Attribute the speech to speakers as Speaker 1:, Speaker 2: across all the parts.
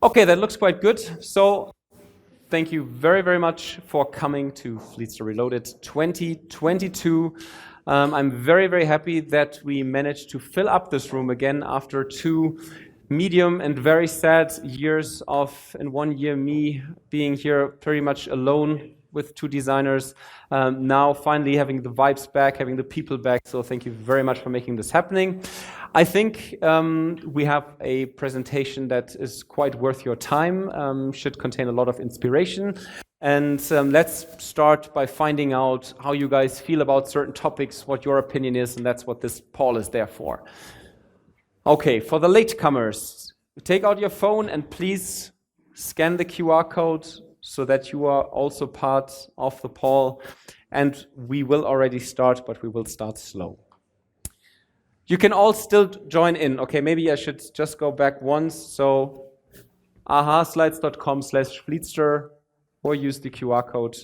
Speaker 1: Okay, that looks quite good. So thank you very, very much for coming to Fleetster Reloaded 2022. I'm very, very happy that we managed to fill up this room again after 2 medium and very sad years of, in 1 year, me being here pretty much alone with 2 designers. Now finally having the vibes back, having the people back. So thank you very much for making this happening. I think we have a presentation that is quite worth your time, should contain a lot of inspiration. And let's start by finding out how you guys feel about certain topics, what your opinion is, and that's what this poll is there for. Okay, for the latecomers, take out your phone and please scan the QR code so that you are also part of the poll. And we will already start, but we will start slow. You can all still join in. Okay, maybe I should just go back once. So ahaslides.com/fleetster or use the QR code.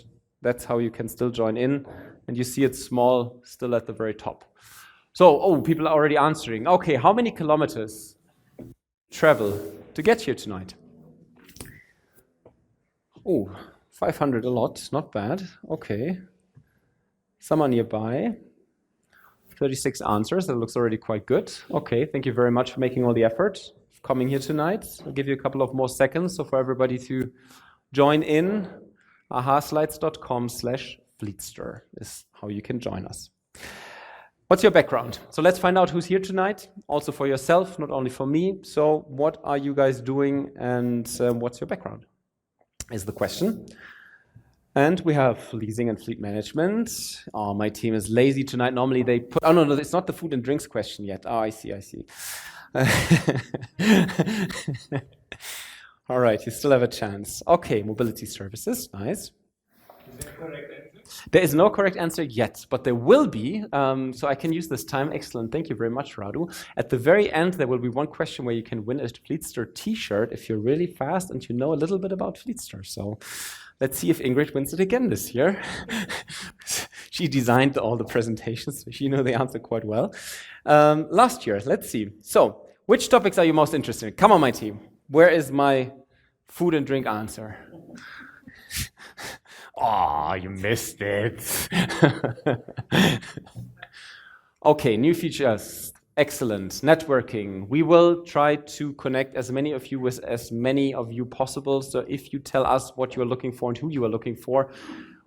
Speaker 1: That's how you can still join in. And you see it small, still at the very top. So, people are already answering. Okay, how many kilometers travel to get here tonight? 500, a lot, not bad. Okay. Some are nearby. 36 answers, that looks already quite good. Okay, thank you very much for making all the effort of coming here tonight. I'll give you a couple of more seconds so for everybody to join in. ahaslides.com/fleetster is how you can join us. What's your background? So let's find out who's here tonight, also for yourself, not only for me. So what are you guys doing and what's your background is the question. And we have leasing and fleet management. Oh, my team is lazy tonight. Normally they put, no, it's not the food and drinks question yet. Oh, I see. All right, you still have a chance. Okay, mobility services, nice.
Speaker 2: Is there a correct answer?
Speaker 1: There is no correct answer yet, but there will be, so I can use this time. Excellent, thank you very much, Radu. At the very end, there will be one question where you can win a Fleetster t-shirt if you're really fast and you know a little bit about Fleetster. So let's see if Ingrid wins it again this year. She designed all the presentations, so she knows the answer quite well. Last year, let's see. So, which topics are you most interested in? Come on, my team. Where is my food and drink answer? Oh, you missed it. Okay, new features. Excellent. Networking. We will try to connect as many of you with as many of you possible. So if you tell us what you are looking for and who you are looking for,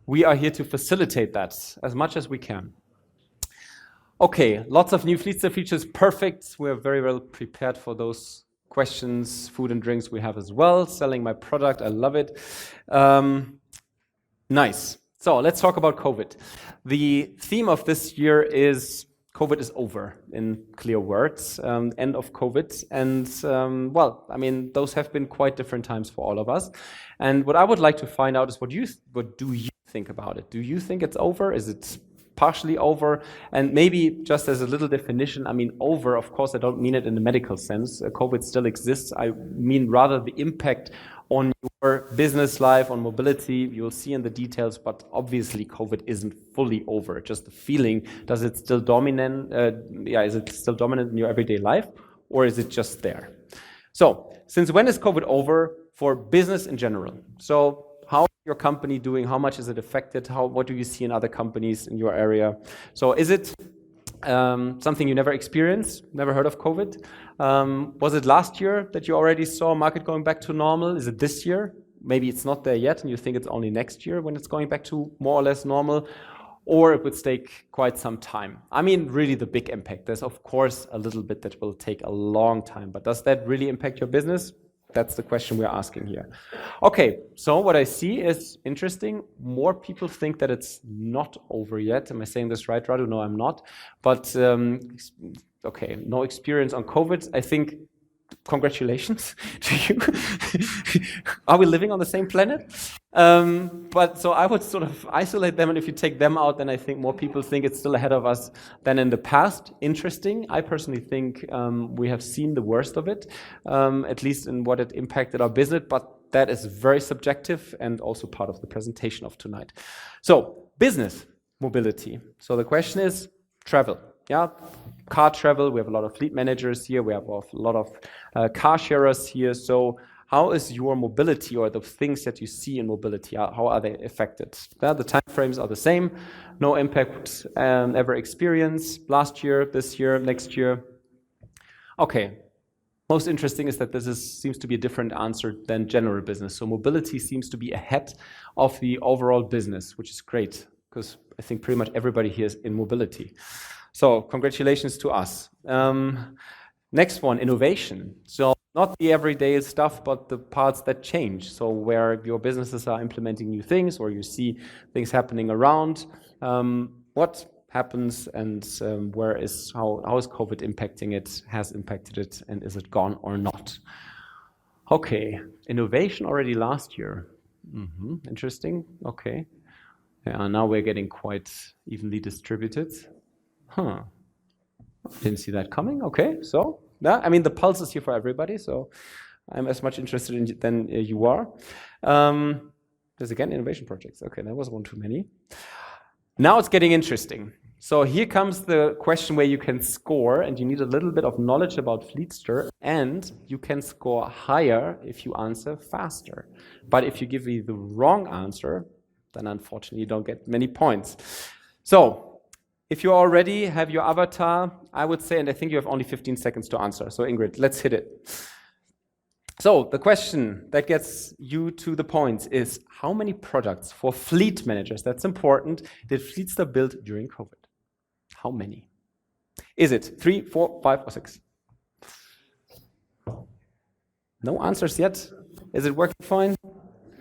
Speaker 1: we are here to facilitate that as much as we can. Okay, lots of new Fleetster features. Perfect. We're very well prepared for those questions. Food and drinks we have as well. Selling my product. I love it. Nice. So let's talk about COVID. The theme of this year is COVID is over, in clear words, end of COVID. And those have been quite different times for all of us. And what I would like to find out is what do you think about it? Do you think it's over? Is it partially over? And maybe just as a little definition, over, of course, I don't mean it in the medical sense. COVID still exists. I mean rather the impact on your business life, on mobility. You'll see in the details, but obviously COVID isn't fully over. Just the feeling, does it still dominant? Is it still dominant in your everyday life, or is it just there? So, since when is COVID over for business in general? So, how is your company doing? How much is it affected? What do you see in other companies in your area? So, is it something you never experienced, never heard of COVID? Was it last year that you already saw market going back to normal? Is it this year? Maybe it's not there yet and you think it's only next year when it's going back to more or less normal, or it would take quite some time. Really the big impact. There's of course a little bit that will take a long time, but does that really impact your business? That's the question we're asking here. Okay, so what I see is interesting. More people think that it's not over yet. Am I saying this right, Radu? No, I'm not. But okay, no experience on COVID. I think congratulations to you. Are we living on the same planet? But so I would sort of isolate them, and if you take them out, then I think more people think it's still ahead of us than in the past. Interesting. I personally think we have seen the worst of it, at least in what it impacted our business, but that is very subjective and also part of the presentation of tonight. So, business mobility. So the question is travel. Yeah, car travel. We have a lot of fleet managers here. We have a lot of car sharers here. So how is your mobility or the things that you see in mobility, how are they affected? The time frames are the same, no impact ever experienced last year, this year, next year. Okay. Most interesting is that seems to be a different answer than general business. So mobility seems to be ahead of the overall business, which is great because I think pretty much everybody here is in mobility. So congratulations to us. Next one, innovation. So not the everyday stuff, but the parts that change. So where your businesses are implementing new things or you see things happening around. What happens and how is COVID impacting it, has impacted it, and is it gone or not? Okay, innovation already last year. Interesting, okay. Yeah, now we're getting quite evenly distributed. Didn't see that coming, okay, so, yeah, I mean, the pulse is here for everybody, so I'm as much interested in than you are. There's again innovation projects, okay, that was one too many. Now it's getting interesting. So here comes the question where you can score, and you need a little bit of knowledge about fleetster, and you can score higher if you answer faster. But if you give me the wrong answer, then unfortunately you don't get many points. So if you already have your avatar, I would say, and I think you have only 15 seconds to answer. So Ingrid, let's hit it. So the question that gets you to the points is, how many products for fleet managers, that's important, did fleetster build during COVID? How many? Is it 3, 4, 5, or 6? No answers yet? Is it working fine?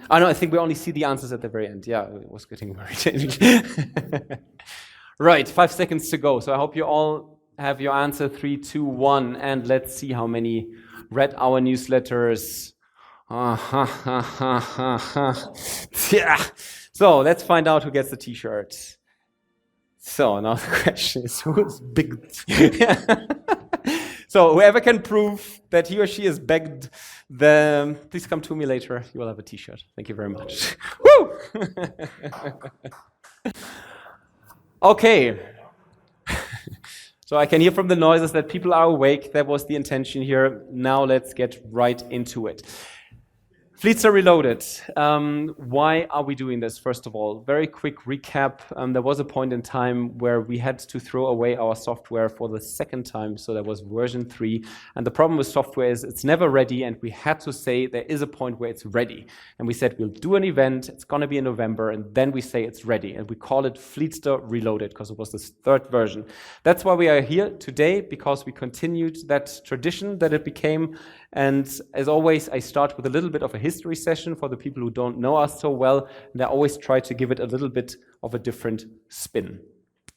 Speaker 1: Oh no, I think we only see the answers at the very end. Yeah, I was getting worried. Right, 5 seconds to go. So I hope you all have your answer, 3, 2, 1, and let's see how many read our newsletters. Yeah. So let's find out who gets the t-shirt. So now the question is, who's big? So whoever can prove that he or she is begged, then please come to me later. You will have a t-shirt. Thank you very much. Woo! Okay. So I can hear from the noises that people are awake. That was the intention here. Now let's get right into it. Fleetster Reloaded. Why are we doing this? First of all, very quick recap. There was a point in time where we had to throw away our software for the second time. So that was version 3. And the problem with software is it's never ready. And we had to say there is a point where it's ready. And we said we'll do an event. It's going to be in November. And then we say it's ready. And we call it Fleetster Reloaded because it was the third version. That's why we are here today, because we continued that tradition that it became. And as always, I start with a little bit of a history session for the people who don't know us so well, and I always try to give it a little bit of a different spin.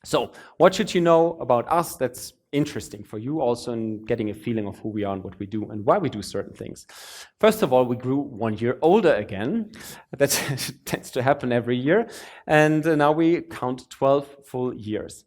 Speaker 1: So, what should you know about us that's interesting for you also in getting a feeling of who we are and what we do and why we do certain things? First of all, we grew 1 year older again. That tends to happen every year. And now we count 12 full years.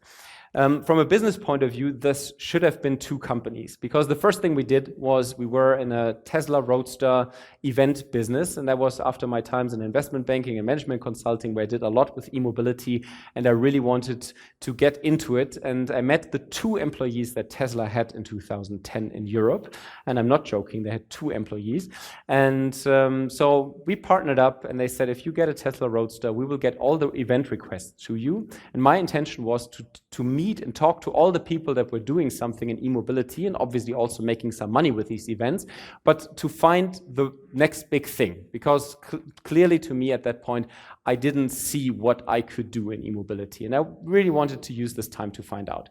Speaker 1: From a business point of view, this should have been 2 companies, because the first thing we did was we were in a Tesla Roadster event business, and that was after my times in investment banking and management consulting, where I did a lot with e-mobility, and I really wanted to get into it. And I met the 2 employees that Tesla had in 2010 in Europe, and I'm not joking, they had 2 employees. And so we partnered up, and they said, if you get a Tesla Roadster, we will get all the event requests to you. And my intention was to meet and talk to all the people that were doing something in e-mobility, and obviously also making some money with these events, but to find the next big thing, because clearly to me at that point, I didn't see what I could do in e-mobility, and I really wanted to use this time to find out.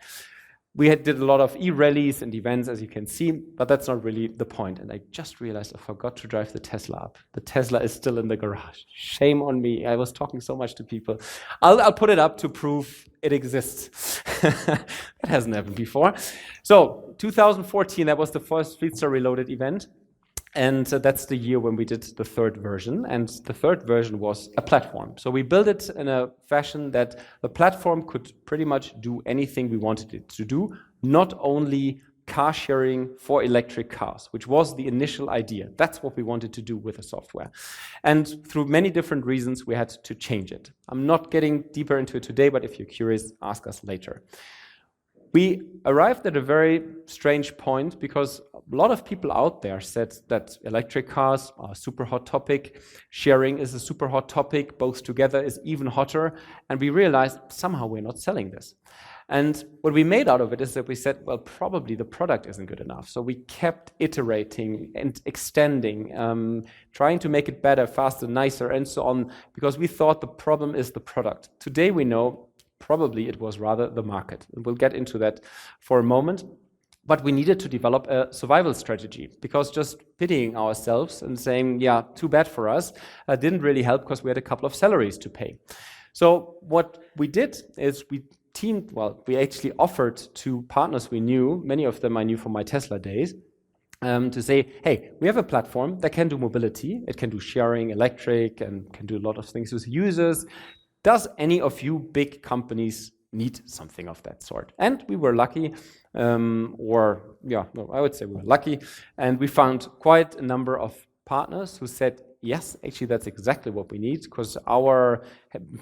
Speaker 1: We did a lot of e-rallies and events, as you can see, but that's not really the point. And I just realized I forgot to drive the Tesla up. The Tesla is still in the garage. Shame on me. I was talking so much to people. I'll put it up to prove it exists. That hasn't happened before. So 2014, that was the first Fleetster Reloaded event. And that's the year when we did the third version. And the third version was a platform. So we built it in a fashion that the platform could pretty much do anything we wanted it to do, not only car sharing for electric cars, which was the initial idea. That's what we wanted to do with the software. And through many different reasons, we had to change it. I'm not getting deeper into it today, but if you're curious, ask us later. we arrived at a very strange point because a lot of people out there said that electric cars are a super hot topic, sharing is a super hot topic, both together is even hotter, and we realized somehow we're not selling this. And what we made out of it is that we said, well, probably the product isn't good enough. So we kept iterating and extending, trying to make it better, faster, nicer, and so on, because we thought the problem is the product. Today we know probably it was rather the market. And we'll get into that for a moment. But we needed to develop a survival strategy, because just pitying ourselves and saying, yeah, too bad for us, didn't really help, because we had a couple of salaries to pay. So what we did is we actually offered to partners we knew, many of them I knew from my Tesla days, to say, hey, we have a platform that can do mobility, it can do sharing, electric, and can do a lot of things with users. Does any of you big companies need something of that sort? And we were lucky, I would say we were lucky, and we found quite a number of partners who said, yes, actually that's exactly what we need, because our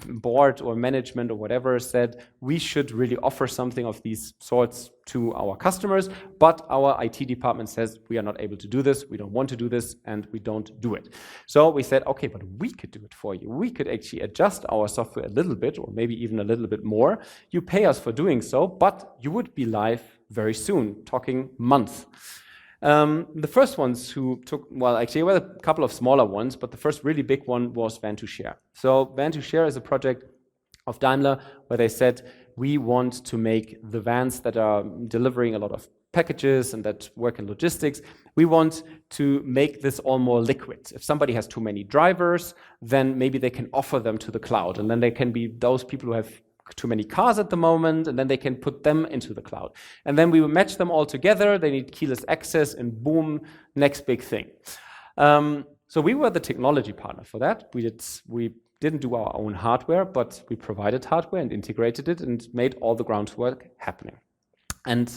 Speaker 1: board or management or whatever said we should really offer something of these sorts to our customers, but our IT department says we are not able to do this, we don't want to do this, and we don't do it. So we said, okay, but we could do it for you. We could actually adjust our software a little bit, or maybe even a little bit more. You pay us for doing so, but you would be live very soon, talking months. The first ones who took, actually, there were a couple of smaller ones, but the first really big one was Van2Share. So Van2Share is a project of Daimler where they said, we want to make the vans that are delivering a lot of packages and that work in logistics, we want to make this all more liquid. If somebody has too many drivers, then maybe they can offer them to the cloud, and then they can be those people who have too many cars at the moment, and then they can put them into the cloud. And then we will match them all together, they need keyless access, and boom, next big thing. So we were the technology partner for that. We didn't do our own hardware, but we provided hardware and integrated it and made all the groundwork happening. And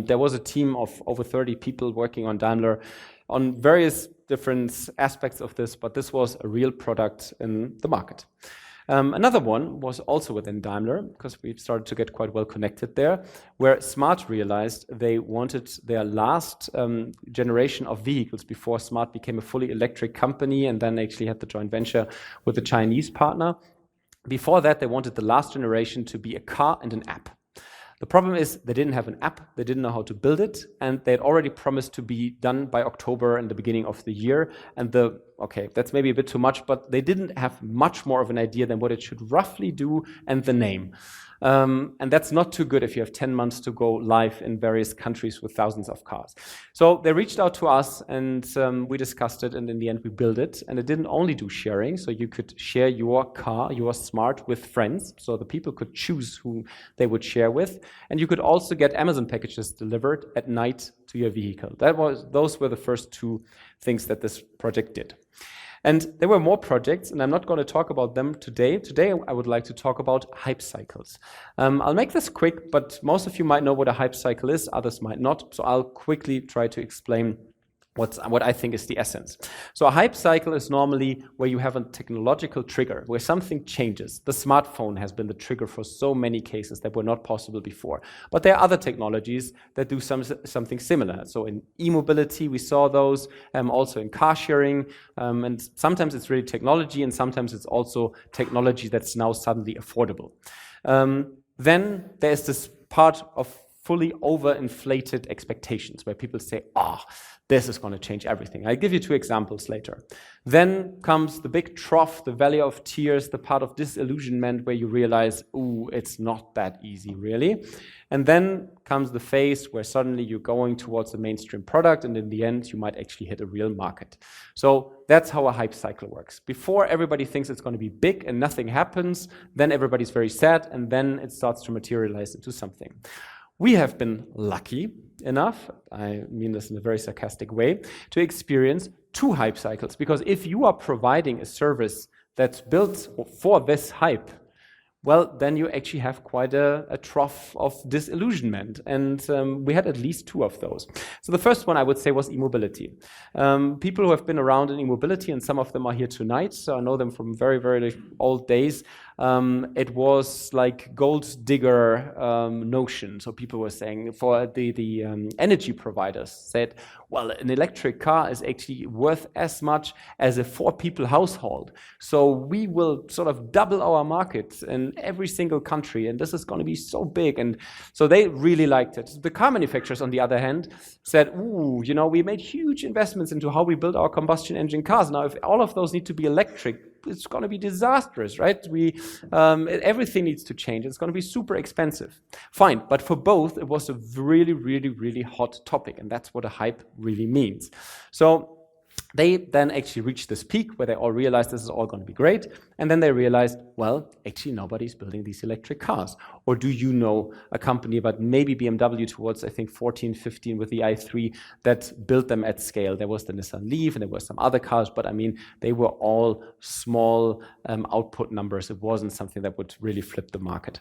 Speaker 1: there was a team of over 30 people working on Daimler on various different aspects of this, but this was a real product in the market. Another one was also within Daimler, because we started to get quite well connected there, where Smart realized they wanted their last generation of vehicles before Smart became a fully electric company and then actually had the joint venture with a Chinese partner. Before that, they wanted the last generation to be a car and an app. The problem is they didn't have an app, they didn't know how to build it, and they had already promised to be done by October in the beginning of the year. And that's maybe a bit too much, but they didn't have much more of an idea than what it should roughly do and the name. And that's not too good if you have 10 months to go live in various countries with thousands of cars. So they reached out to us and we discussed it, and in the end we built it. And it didn't only do sharing, so you could share your car, your Smart, with friends, so the people could choose who they would share with. And you could also get Amazon packages delivered at night to your vehicle. Those were the first two things that this project did. And there were more projects, and I'm not going to talk about them today. Today, I would like to talk about hype cycles. I'll make this quick, but most of you might know what a hype cycle is, others might not. So I'll quickly try to explain what I think is the essence. So a hype cycle is normally where you have a technological trigger, where something changes. The smartphone has been the trigger for so many cases that were not possible before. But there are other technologies that do something similar. So in e-mobility, we saw those, also in car sharing, and sometimes it's really technology, and sometimes it's also technology that's now suddenly affordable. Then there's this part of fully overinflated expectations, where people say, this is going to change everything. I'll give you two examples later. Then comes the big trough, the valley of tears, the part of disillusionment where you realize, it's not that easy, really. And then comes the phase where suddenly you're going towards a mainstream product, and in the end, you might actually hit a real market. So that's how a hype cycle works. Before, everybody thinks it's going to be big and nothing happens. Then everybody's very sad, and then it starts to materialize into something. We have been lucky enough, I mean this in a very sarcastic way, to experience two hype cycles. Because if you are providing a service that's built for this hype, well, then you actually have quite a trough of disillusionment. And we had at least two of those. So the first one I would say was e-mobility. People who have been around in e-mobility, and some of them are here tonight, so I know them from very, very old days, it was like gold digger notion. So people were saying, for the energy providers said, well, an electric car is actually worth as much as a 4-people household. So we will sort of double our market in every single country, and this is going to be so big. And so they really liked it. The car manufacturers, on the other hand, said, ooh, you know, we made huge investments into how we build our combustion engine cars. Now, if all of those need to be electric, it's going to be disastrous, right? Everything needs to change. It's going to be super expensive. Fine, but for both, it was a really, really, really hot topic, and that's what a hype really means. So they then actually reached this peak where they all realized this is all going to be great, and then they realized, well, actually nobody's building these electric cars. Or do you know a company, but maybe BMW towards, I think, 14, 15 with the i3 that built them at scale? There was the Nissan Leaf and there were some other cars, but I mean, they were all small output numbers. It wasn't something that would really flip the market.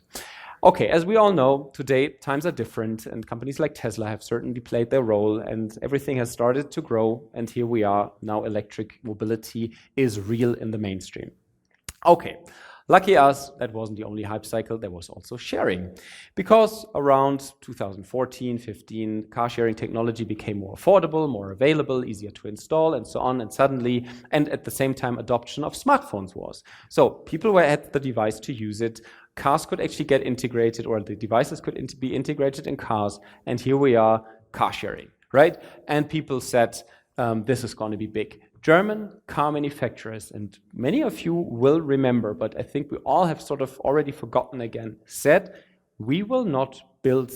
Speaker 1: Okay, as we all know, today times are different, and companies like Tesla have certainly played their role, and everything has started to grow, and here we are. Now electric mobility is real in the mainstream. Okay, lucky us, that wasn't the only hype cycle, there was also sharing. Because around 2014, 15, car sharing technology became more affordable, more available, easier to install, and so on, and suddenly, and at the same time, adoption of smartphones was. So people were at the device to use it. Cars could actually get integrated, or the devices could be integrated in cars, and here we are, car sharing, right? And people said, this is going to be big. German car manufacturers, and many of you will remember, but I think we all have sort of already forgotten again, said, we will not build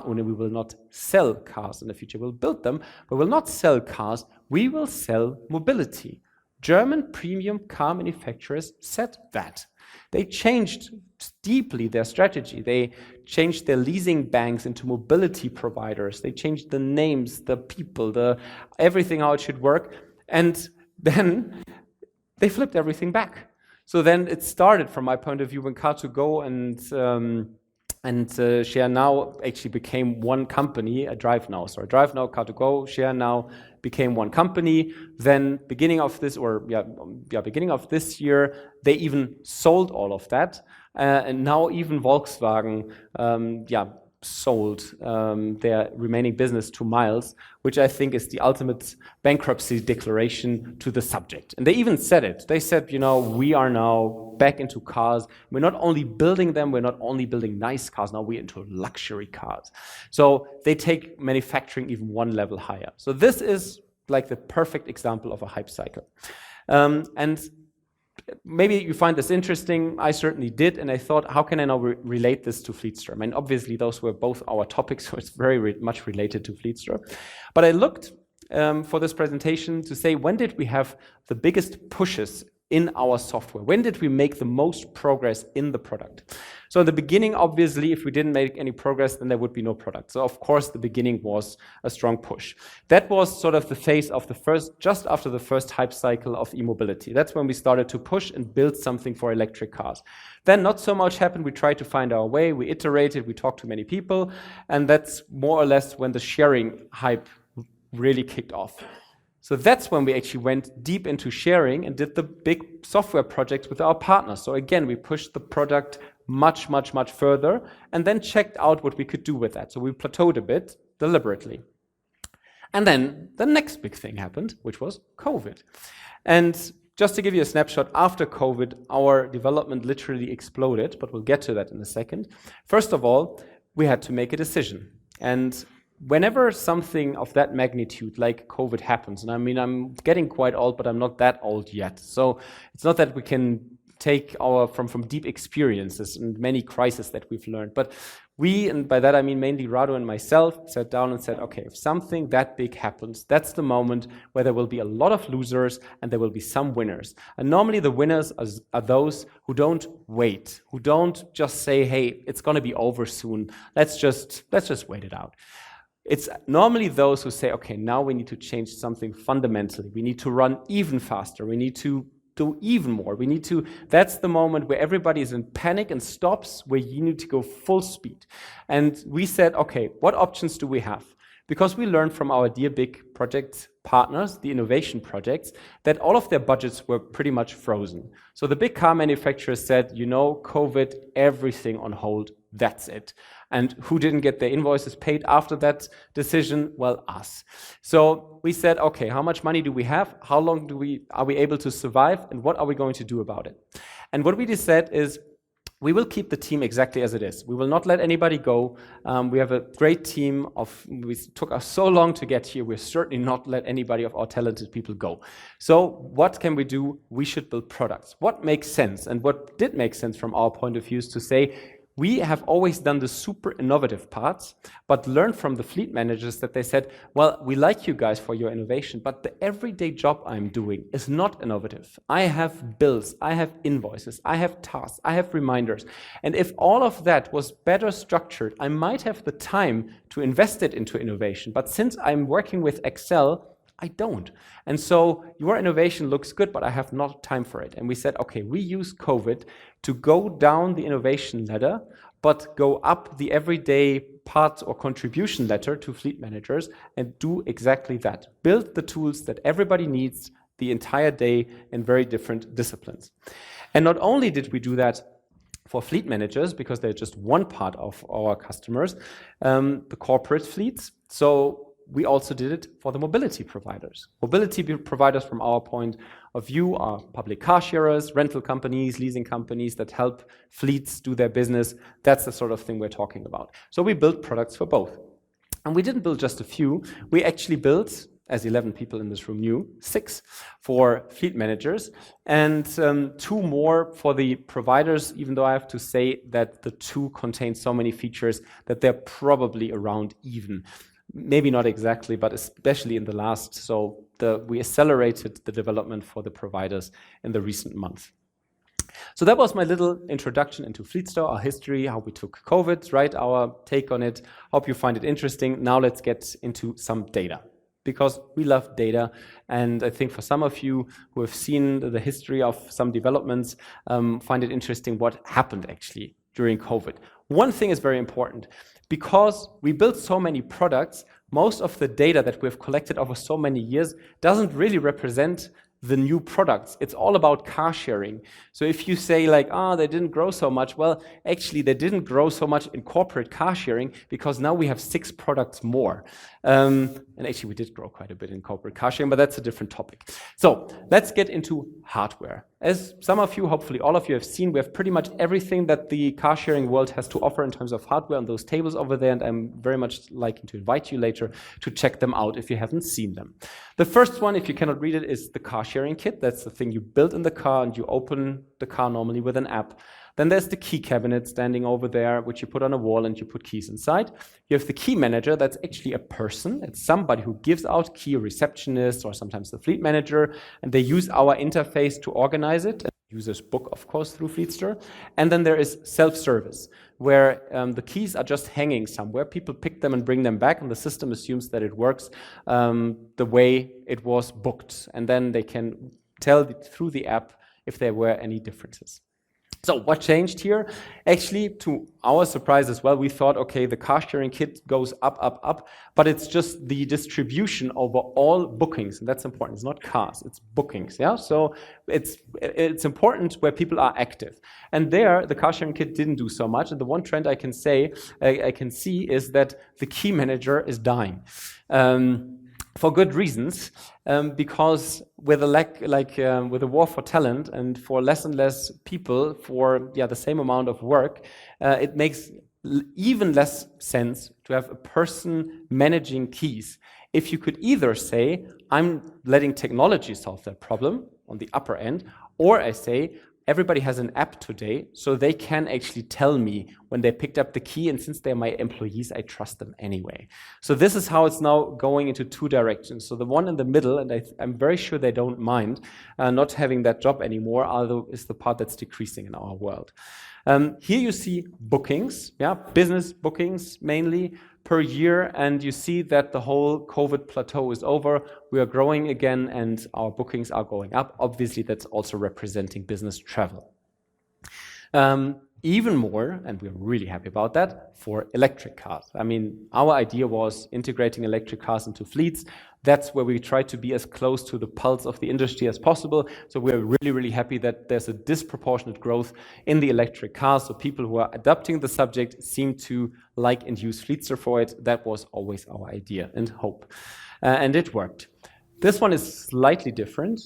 Speaker 1: we will not sell cars in the future. We'll build them, but we'll not sell cars. We will sell mobility. German premium car manufacturers said that. They changed deeply their strategy. They changed their leasing banks into mobility providers. They changed the names, the people, everything, how it should work. And then they flipped everything back. So then it started, from my point of view, when Car2Go and Share Now actually became one company, Drive Now, Car2Go, Share Now became one company. Then beginning of this year, they even sold all of that. And now even Volkswagen, sold their remaining business to Miles, which I think is the ultimate bankruptcy declaration to the subject. And they even said it. They said, you know, we are now back into cars. We're not only building them, we're not only building nice cars, now we're into luxury cars. So they take manufacturing even one level higher. So this is like the perfect example of a hype cycle. And maybe you find this interesting. I certainly did, and I thought, how can I now relate this to fleetster? I mean, obviously, those were both our topics, so it's very much related to fleetster. But I looked for this presentation to say, when did we have the biggest pushes in our software? When did we make the most progress in the product? So in the beginning, obviously, if we didn't make any progress, then there would be no product. So of course, the beginning was a strong push. That was sort of the phase of just after the first hype cycle of e-mobility. That's when we started to push and build something for electric cars. Then not so much happened. We tried to find our way. We iterated. We talked to many people. And that's more or less when the sharing hype really kicked off. So that's when we actually went deep into sharing and did the big software projects with our partners. So again, we pushed the product much, much, much further and then checked out what we could do with that. So we plateaued a bit deliberately. And then the next big thing happened, which was COVID. And just to give you a snapshot, after COVID, our development literally exploded, but we'll get to that in a second. First of all, we had to make a decision. And whenever something of that magnitude like COVID happens, and I mean, I'm getting quite old, but I'm not that old yet. So it's not that we can take from deep experiences and many crises that we've learned. But we, and by that I mean mainly Rado and myself, sat down and said, okay, if something that big happens, that's the moment where there will be a lot of losers and there will be some winners. And normally the winners are those who don't wait, who don't just say, hey, it's going to be over soon. Let's just wait it out. It's normally those who say, okay, now we need to change something fundamentally. We need to run even faster. We need to do even more. That's the moment where everybody is in panic and stops, where you need to go full speed. And we said, okay, what options do we have? Because we learned from our dear big project partners, the innovation projects, that all of their budgets were pretty much frozen. So the big car manufacturers said, you know, COVID, everything on hold, that's it. And who didn't get their invoices paid after that decision? Well, us. So we said, okay, how much money do we have? How long are we able to survive? And what are we going to do about it? And what we decided is, we will keep the team exactly as it is. We will not let anybody go. We have a great team it took us so long to get here. We're certainly not let anybody of our talented people go. So what can we do? We should build products. What makes sense? And what did make sense from our point of view is to say, we have always done the super innovative parts, but learned from the fleet managers that they said, well, we like you guys for your innovation, but the everyday job I'm doing is not innovative. I have bills, I have invoices, I have tasks, I have reminders. And if all of that was better structured, I might have the time to invest it into innovation. But since I'm working with Excel, I don't. And so your innovation looks good, but I have not time for it. And we said, okay, we use COVID to go down the innovation ladder, but go up the everyday parts or contribution ladder to fleet managers and do exactly that. Build the tools that everybody needs the entire day in very different disciplines. And not only did we do that for fleet managers, because they're just one part of our customers, the corporate fleets. So we also did it for the mobility providers. Mobility providers, from our point of view, are public car sharers, rental companies, leasing companies that help fleets do their business. That's the sort of thing we're talking about. So we built products for both. And we didn't build just a few. We actually built, as 11 people in this room knew, 6 for fleet managers and 2 more for the providers, even though I have to say that the 2 contain so many features that they're probably around even. Maybe not exactly, but especially in the last. So we accelerated the development for the providers in the recent months. So that was my little introduction into fleetster, our history, how we took COVID, right? Our take on it. Hope you find it interesting. Now let's get into some data, because we love data. And I think for some of you who have seen the history of some developments, find it interesting what happened actually during COVID. One thing is very important. Because we built so many products, most of the data that we've collected over so many years doesn't really represent the new products. It's all about car sharing. So if you say like, they didn't grow so much, well, actually they didn't grow so much in corporate car sharing because now we have 6 products more. And actually we did grow quite a bit in corporate car sharing, but that's a different topic. So let's get into hardware. As some of you, hopefully all of you have seen, we have pretty much everything that the car sharing world has to offer in terms of hardware on those tables over there, and I'm very much liking to invite you later to check them out if you haven't seen them. The first one, if you cannot read it, is the car sharing kit. That's the thing you build in the car and you open the car normally with an app. Then there's the key cabinet standing over there, which you put on a wall and you put keys inside. You have the key manager. That's actually a person. It's somebody who gives out key, a receptionist or sometimes the fleet manager, and they use our interface to organize it. Users book, of course, through fleetster. And then there is self-service, where the keys are just hanging somewhere. People pick them and bring them back, and the system assumes that it works the way it was booked. And then they can tell through the app if there were any differences. So what changed here? Actually, to our surprise as well, we thought, okay, the car sharing kit goes up, up, up, but it's just the distribution over all bookings, and that's important. It's not cars, it's bookings, yeah? So it's important where people are active. And there, the car sharing kit didn't do so much, and the one trend I can see is that the key manager is dying. For good reasons, because with a war for talent and for less and less people for the same amount of work, it makes even less sense to have a person managing keys. If you could either say, I'm letting technology solve that problem on the upper end, or I say, everybody has an app today, so they can actually tell me when they picked up the key, and since they're my employees, I trust them anyway. So this is how it's now going into 2 directions. So the one in the middle, and I'm very sure they don't mind not having that job anymore, although is the part that's decreasing in our world. Here you see bookings, business bookings mainly per year, and you see that the whole COVID plateau is over. We are growing again, and our bookings are going up. Obviously, that's also representing business travel. even more, and we're really happy about that, for electric cars. I mean, our idea was integrating electric cars into fleets. That's where we try to be as close to the pulse of the industry as possible. So we're really, really happy that there's a disproportionate growth in the electric cars. So people who are adopting the subject seem to like and use fleetster for it. That was always our idea and hope. And it worked. This one is slightly different.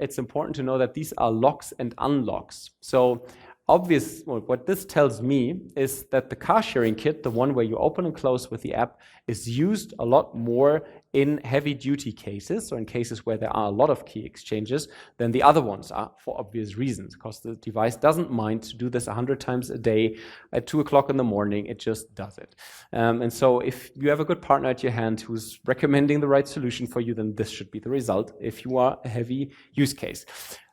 Speaker 1: It's important to know that these are locks and unlocks. So what this tells me is that the car sharing kit, the one where you open and close with the app, is used a lot more in heavy duty cases, or in cases where there are a lot of key exchanges, than the other ones are, for obvious reasons, because the device doesn't mind to do this 100 times a day at 2 o'clock in the morning. It just does it. And so if you have a good partner at your hand who's recommending the right solution for you, then this should be the result if you are a heavy use case.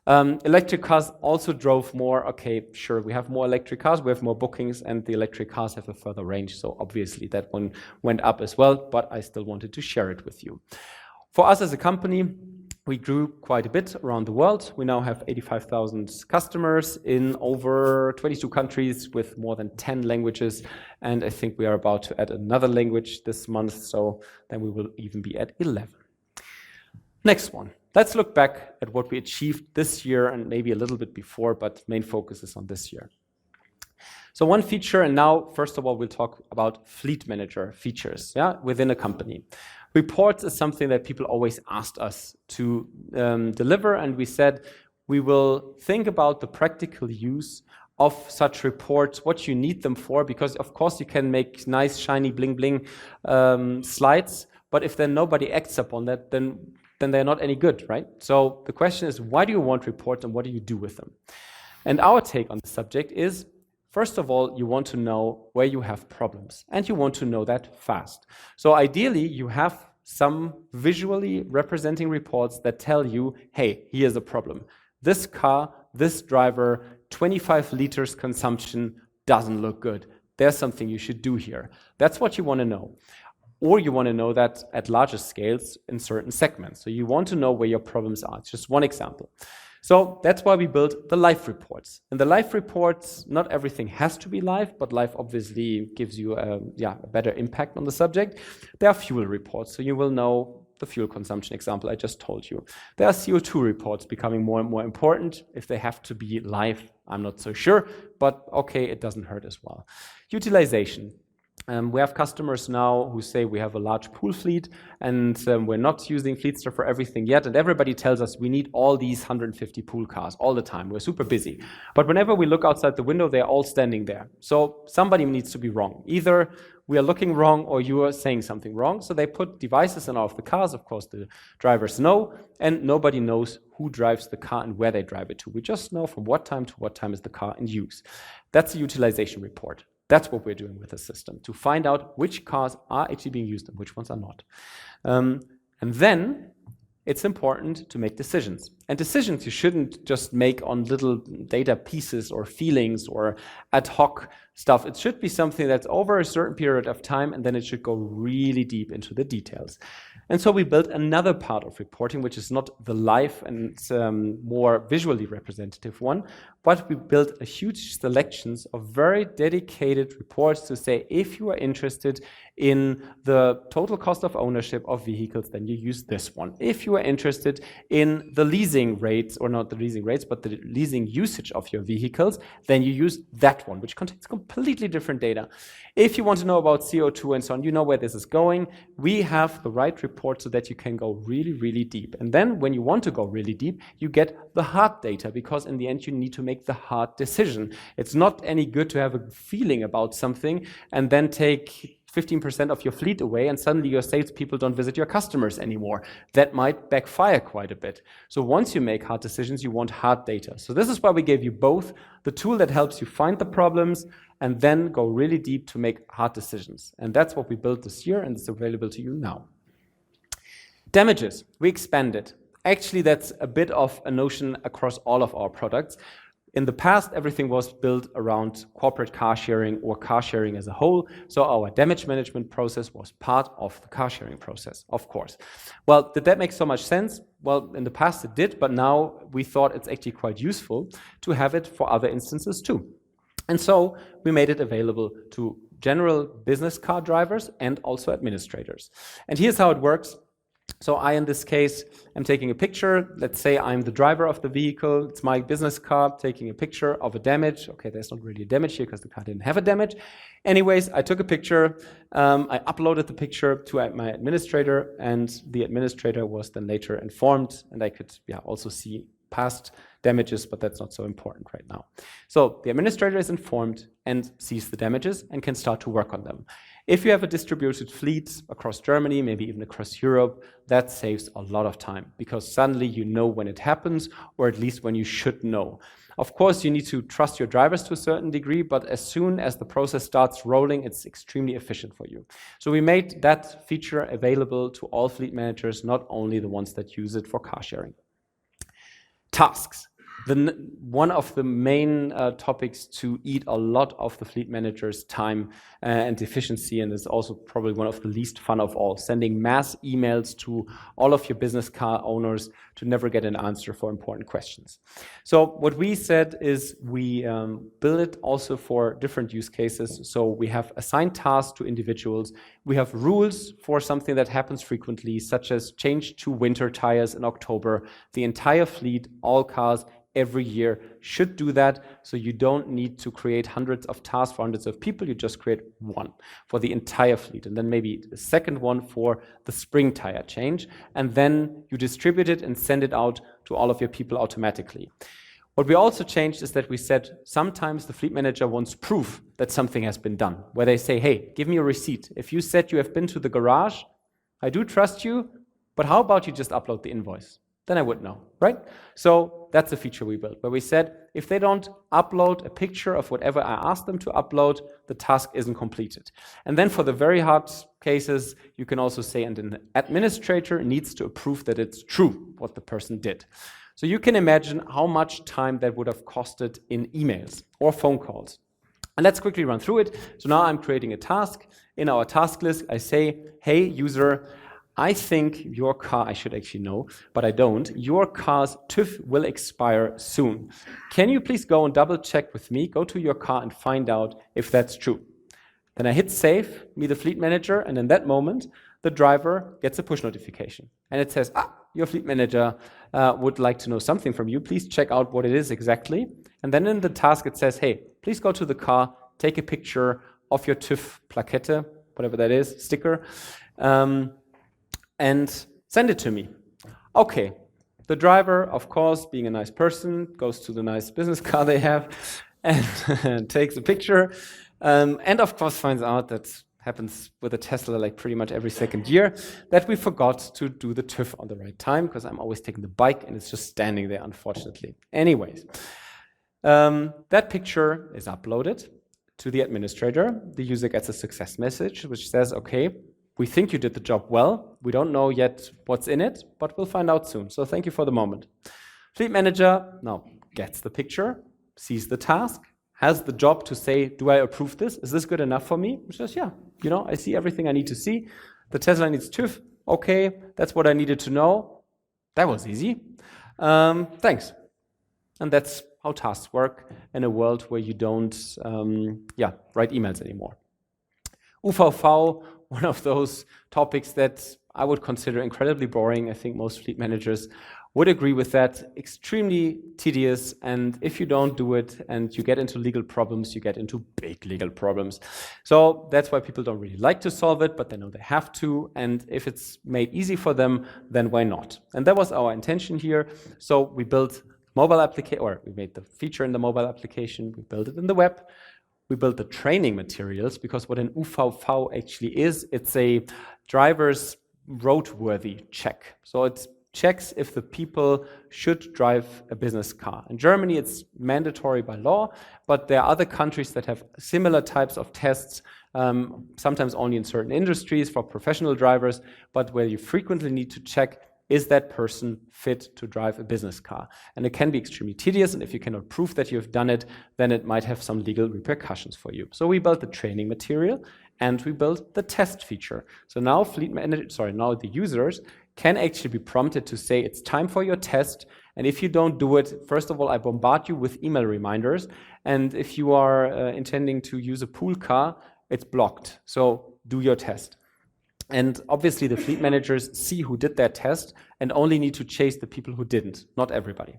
Speaker 1: Electric cars also drove more. Okay, sure, we have more electric cars, we have more bookings, and the electric cars have a further range. So obviously that one went up as well, but I still wanted to share it with you. For us as a company, we grew quite a bit around the world. We now have 85,000 customers in over 22 countries with more than 10 languages. And I think we are about to add another language this month. So then we will even be at 11. Next one. Let's look back at what we achieved this year and maybe a little bit before, but main focus is on this year. So one feature, and now, first of all, we'll talk about fleet manager features within a company. Reports is something that people always asked us to deliver, and we said we will think about the practical use of such reports, what you need them for, because of course you can make nice, shiny, bling, bling slides, but if then nobody acts upon that, then they're not any good, right? So the question is, why do you want reports and what do you do with them? And our take on the subject is, first of all, you want to know where you have problems, and you want to know that fast. So ideally, you have some visually representing reports that tell you, hey, here's a problem. This car, this driver, 25 liters consumption doesn't look good. There's something you should do here. That's what you want to know. Or you want to know that at larger scales in certain segments. So you want to know where your problems are. It's just one example. So that's why we built the live reports. And the live reports, not everything has to be live, but live obviously gives you a better impact on the subject. There are fuel reports, so you will know the fuel consumption example I just told you. There are CO2 reports becoming more and more important. If they have to be live, I'm not so sure, but okay, it doesn't hurt as well. Utilization. We have customers now who say we have a large pool fleet and we're not using fleetster for everything yet. And everybody tells us we need all these 150 pool cars all the time. We're super busy. But whenever we look outside the window, they're all standing there. So somebody needs to be wrong. Either we are looking wrong or you are saying something wrong. So they put devices in all of the cars. Of course, the drivers know, and nobody knows who drives the car and where they drive it to. We just know from what time to what time is the car in use. That's a utilization report. That's what we're doing with the system, to find out which cars are actually being used and which ones are not. And then it's important to make decisions. And decisions you shouldn't just make on little data pieces or feelings or ad hoc stuff. It should be something that's over a certain period of time, and then it should go really deep into the details. And so we built another part of reporting, which is not the live and more visually representative one, but we built a huge selections of very dedicated reports to say, if you are interested in the total cost of ownership of vehicles, then you use this one. If you are interested in the leasing rates, or not the leasing rates, but the leasing usage of your vehicles, then you use that one, which contains completely different data. If you want to know about CO2 and so on, you know where this is going. We have the right report so that you can go really, really deep. And then when you want to go really deep, you get the hard data, because in the end, you need to make the hard decision. It's not any good to have a feeling about something and then take 15% of your fleet away and suddenly your salespeople don't visit your customers anymore. That might backfire quite a bit. So once you make hard decisions, you want hard data. So this is why we gave you both the tool that helps you find the problems and then go really deep to make hard decisions. And that's what we built this year, and it's available to you now. Damages, we expanded. Actually, that's a bit of a notion across all of our products. In the past, everything was built around corporate car sharing or car sharing as a whole. So our damage management process was part of the car sharing process, of course. Well, did that make so much sense? Well, in the past it did, but now we thought it's actually quite useful to have it for other instances too. And so we made it available to general business car drivers and also administrators. And here's how it works. So I, in this case, am taking a picture. Let's say I'm the driver of the vehicle. It's my business car taking a picture of a damage. Okay, there's not really a damage here because the car didn't have a damage. Anyways, I took a picture. I uploaded the picture to my administrator, and the administrator was then later informed, and I could also see past damages, but that's not so important right now. So the administrator is informed and sees the damages and can start to work on them. If you have a distributed fleet across Germany, maybe even across Europe, that saves a lot of time because suddenly you know when it happens, or at least when you should know. Of course, you need to trust your drivers to a certain degree, but as soon as the process starts rolling, it's extremely efficient for you. So we made that feature available to all fleet managers, not only the ones that use it for car sharing. Tasks. One of the main topics to eat a lot of the fleet manager's time and efficiency, and is also probably one of the least fun of all, sending mass emails to all of your business car owners to never get an answer for important questions. So what we said is we build it also for different use cases. So we have assigned tasks to individuals. We have rules for something that happens frequently, such as change to winter tires in October. The entire fleet, all cars, every year should do that, so you don't need to create hundreds of tasks for hundreds of people. You just create one for the entire fleet, and then maybe a second one for the spring tire change, and then you distribute it and send it out to all of your people automatically. What we also changed is that we said sometimes the fleet manager wants proof that something has been done, where they say, hey, give me a receipt. If you said you have been to the garage, I do trust you, but how about you just upload the invoice? Then I would know, right? So that's a feature we built, where we said, if they don't upload a picture of whatever I asked them to upload, the task isn't completed. And then for the very hard cases, you can also say, and an administrator needs to approve that it's true what the person did. So you can imagine how much time that would have costed in emails or phone calls. And let's quickly run through it. So now I'm creating a task. In our task list, I say, hey, user, I think your car, I should actually know, but I don't, your car's TÜV will expire soon. Can you please go and double check with me, go to your car and find out if that's true. Then I hit save, me the fleet manager, and in that moment, the driver gets a push notification. And it says, your fleet manager would like to know something from you. Please check out what it is exactly. And then in the task, it says, hey, please go to the car, take a picture of your TÜV plaquette, whatever that is, sticker, and send it to me. Okay, the driver, of course, being a nice person, goes to the nice business car they have and takes a picture, and of course finds out that happens with a Tesla like pretty much every second year, that we forgot to do the TÜV on the right time, because I'm always taking the bike and it's just standing there, unfortunately. Anyways, that picture is uploaded to the administrator. The user gets a success message, which says, okay, we think you did the job well. We don't know yet what's in it, but we'll find out soon. So thank you for the moment. Fleet manager now gets the picture, sees the task, has the job to say, do I approve this? Is this good enough for me? He says, yeah, I see everything I need to see. The Tesla needs TÜV. Okay, that's what I needed to know. That was easy. Thanks. And that's how tasks work in a world where you don't write emails anymore. UVV, one of those topics that I would consider incredibly boring. I think most fleet managers would agree with that. Extremely tedious, and if you don't do it and you get into legal problems, you get into big legal problems. So that's why people don't really like to solve it, but they know they have to, and if it's made easy for them, then why not? And that was our intention here. So we built mobile application, or we made the feature in the mobile application, we built it in the web. We built the training materials, because what an UVV actually is, it's a driver's roadworthy check. So it checks if the people should drive a business car. In Germany, it's mandatory by law, but there are other countries that have similar types of tests, sometimes only in certain industries for professional drivers, but where you frequently need to check, is that person fit to drive a business car? And it can be extremely tedious, and if you cannot prove that you've done it, then it might have some legal repercussions for you. So we built the training material, and we built the test feature. So now the users can actually be prompted to say, it's time for your test, And if you don't do it, first of all, I bombard you with email reminders. And if you are intending to use a pool car, it's blocked. So do your test. And obviously the fleet managers see who did that test and only need to chase the people who didn't, not everybody.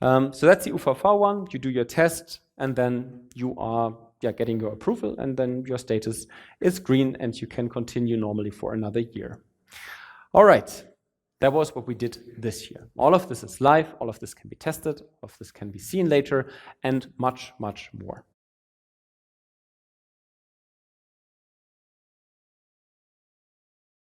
Speaker 1: So that's the UVV one. You do your test and then you are getting your approval, and then your status is green and you can continue normally for another year. All right, that was what we did this year. All of this is live, all of this can be tested, all of this can be seen later, and much, much more.